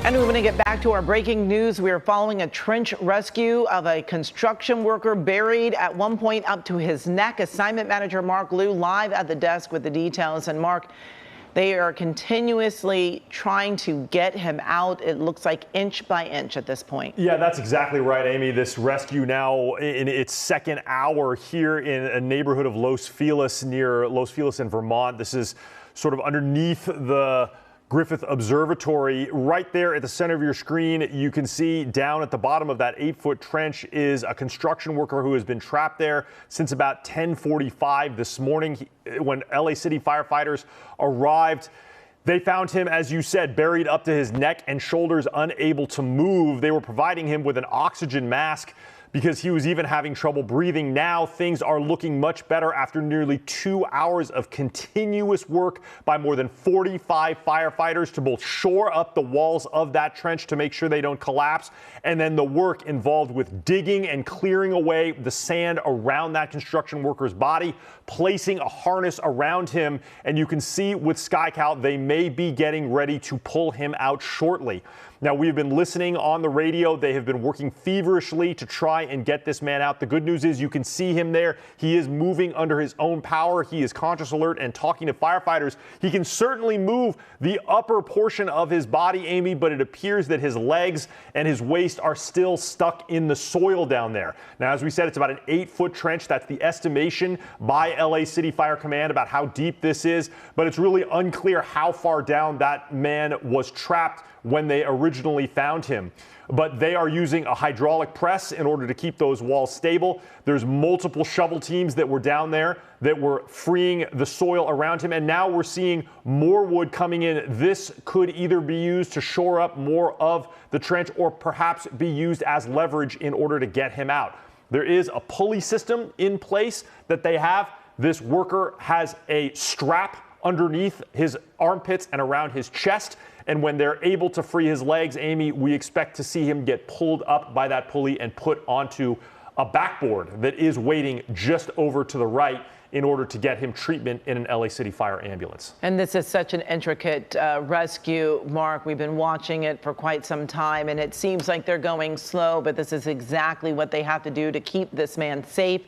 And we want to get back to our breaking news. We are following a trench rescue of a construction worker buried at one point up to his neck. Assignment manager Mark Liu live at the desk with the details. And Mark, they are continuously trying to get him out. It looks like inch by inch at this point. Yeah, that's exactly right, Amy. This rescue now in its second hour here in a neighborhood of Los Feliz, near Los Feliz in Vermont. This is sort of underneath the Griffith Observatory. Right there at the center of your screen, you can see down at the bottom of that 8-foot trench is a construction worker who has been trapped there since about 10:45 this morning. When LA City firefighters arrived, they found him, as you said, buried up to his neck and shoulders, unable to move. They were providing him with an oxygen mask because he was even having trouble breathing. Now things are looking much better after nearly 2 hours of continuous work by more than 45 firefighters to both shore up the walls of that trench to make sure they don't collapse, and then the work involved with digging and clearing away the sand around that construction worker's body, placing a harness around him, and you can see with SkyCal they may be getting ready to pull him out shortly. Now, we've been listening on the radio. They have been working feverishly to try and get this man out. The good news is you can see him there. He is moving under his own power. He is conscious, alert, and talking to firefighters. He can certainly move the upper portion of his body, Amy, but it appears that his legs and his waist are still stuck in the soil down there. Now, as we said, it's about an 8-foot trench. That's the estimation by LA City Fire Command about how deep this is, but it's really unclear how far down that man was trapped when they originally found him. But they are using a hydraulic press in order to keep those walls stable. There's multiple shovel teams that were down there that were freeing the soil around him. And now we're seeing more wood coming in. This could either be used to shore up more of the trench or perhaps be used as leverage in order to get him out. There is a pulley system in place that they have. This worker has a strap underneath his armpits and around his chest. And when they're able to free his legs, Amy, we expect to see him get pulled up by that pulley and put onto a backboard that is waiting just over to the right in order to get him treatment in an LA City Fire ambulance. And this is such an intricate rescue, Mark. We've been watching it for quite some time, and it seems like they're going slow, but this is exactly what they have to do to keep this man safe,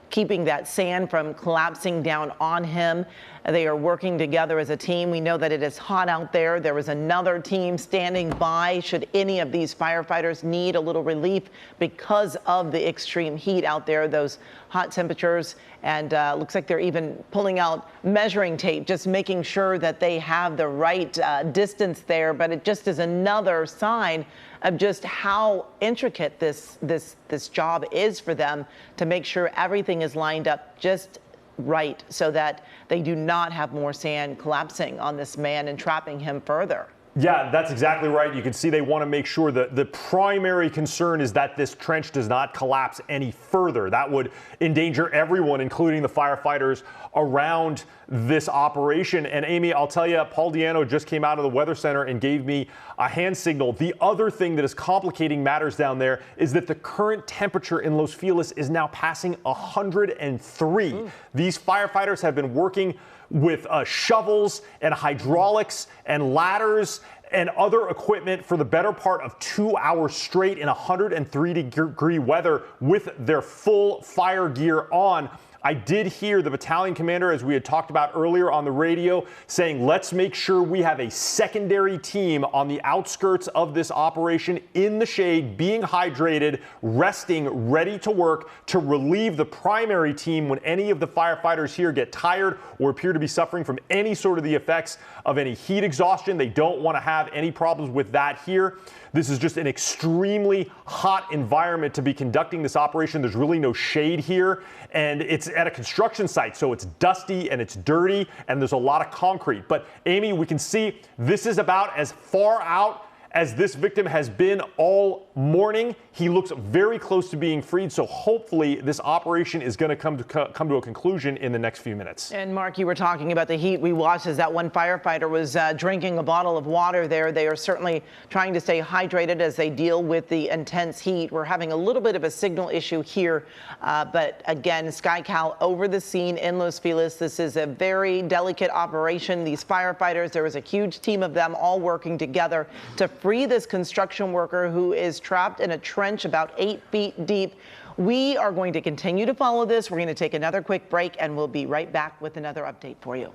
keeping that sand from collapsing down on him. They are working together as a team. We know that it is hot out there. There is another team standing by should any of these firefighters need a little relief because of the extreme heat out there, those hot temperatures. And looks like they're even pulling out measuring tape, just making sure that they have the right distance there. But it just is another sign of just how intricate this job is for them to make sure everything is lined up just right so that they do not have more sand collapsing on this man and trapping him further. Yeah, that's exactly right. You can see they want to make sure that the primary concern is that this trench does not collapse any further. That would endanger everyone, including the firefighters around this operation. And Amy, I'll tell you, Paul Diano just came out of the Weather Center and gave me a hand signal. The other thing that is complicating matters down there is that the current temperature in Los Feliz is now passing 103. These firefighters have been working with shovels and hydraulics and ladders and other equipment for the better part of 2 hours straight in 103-degree weather with their full fire gear on. I did hear the battalion commander, as we had talked about earlier on the radio, saying, let's make sure we have a secondary team on the outskirts of this operation in the shade, being hydrated, resting, ready to work to relieve the primary team when any of the firefighters here get tired or appear to be suffering from any sort of the effects of any heat exhaustion. They don't want to have any problems with that here. This is just an extremely hot environment to be conducting this operation. There's really no shade here, and it's at a construction site, so it's dusty and it's dirty, and there's a lot of concrete. But Amy, we can see this is about as far out as this victim has been all morning. He looks very close to being freed, so hopefully this operation is going to come to a conclusion in the next few minutes. And Mark, you were talking about the heat. We watched as that one firefighter was drinking a bottle of water there. They are certainly trying to stay hydrated as they deal with the intense heat. We're having a little bit of a signal issue here, but again, SkyCal over the scene in Los Feliz. This is a very delicate operation. These firefighters, there was a huge team of them all working together to free this construction worker who is trapped in a trench about 8 feet deep. We are going to continue to follow this. We're going to take another quick break, and we'll be right back with another update for you.